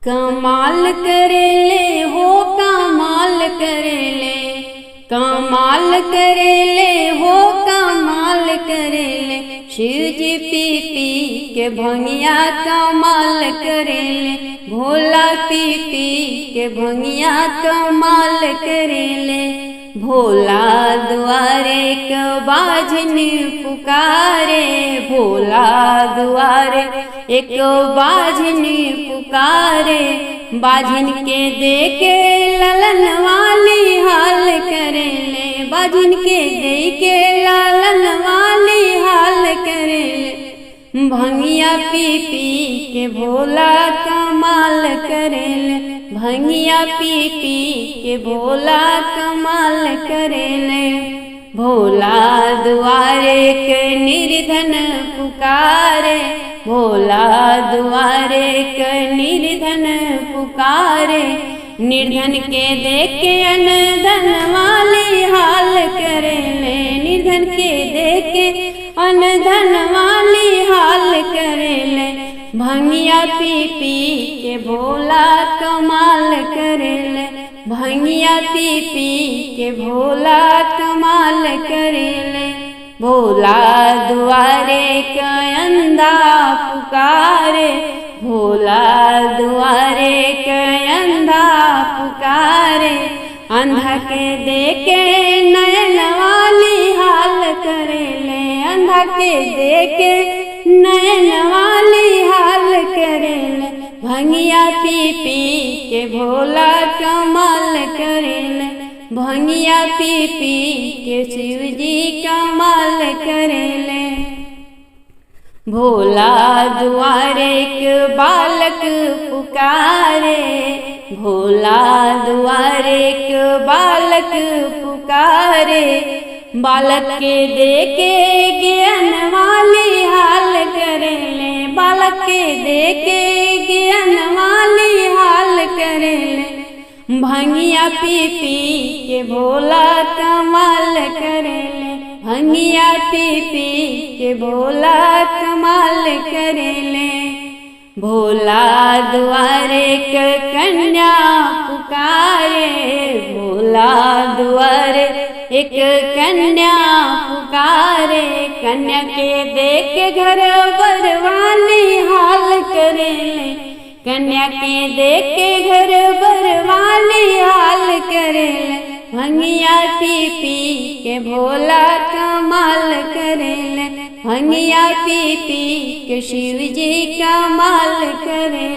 कमाल करेले हो कमाल करेले, कमाल करेले हो कमाल करेले। शिव जी पी पी के भंगिया कमाल करेले, भोला पी पी के भंगिया कमाल करेले। भोला दुआरे क बाजन पुकारे, भोला दुआरे एक बाजन पुकारे। बाजन के देके ललन वाली हाल करेले, बाजन के देके ललन वाली हाल करेले। भंगिया पी पी के भोला कमाल करेले, भंगिया पी पी के भोला कमाल करेले। भोला दुआरे के निर्धन पुकारे, भोला दुआरे के निर्धन पुकारे। निर्धन के देके अनधन वाली हाल करेले, निर्धन के देके अनधन वाली हाल करेले। भंगिया पी पी के भोला कमाल करेले, भंगिया पी पी के भोला कमाल करेले। भोला दुआरे का अंधा पुकारे, भोला दुआरे का अंधा पुकारे। अंधा के देके नयन वाली हाल करेले, अंधा के देके नयन वाली हाल करेले। भंगिया पी पी के भोला कमाल करेले, भंगिया पी पी के शिव जी कमाल करेले। भोला दुआरे के बालक पुकारे, भोला दुआरे के बालक पुकारे। बालक के देके ज्ञान वाली हाल करेले, बालक के देके ज्ञान वाली हाल करेले। भंगिया पी पी के भोला कमाल करेले, भंगिया पी पी के भोला कमाल करेले। भोला दुआरे के कन्या पुकारे, भोला दुआरे एक कन्या पुकारे। कन्या के देके घर बर वाली हाल करेले, कन्या के देके घर बर वाली हाल करेले। भंगिया पी पी के भोला कमाल करेले, भंगिया पी पी के शिव जी कमाल करे।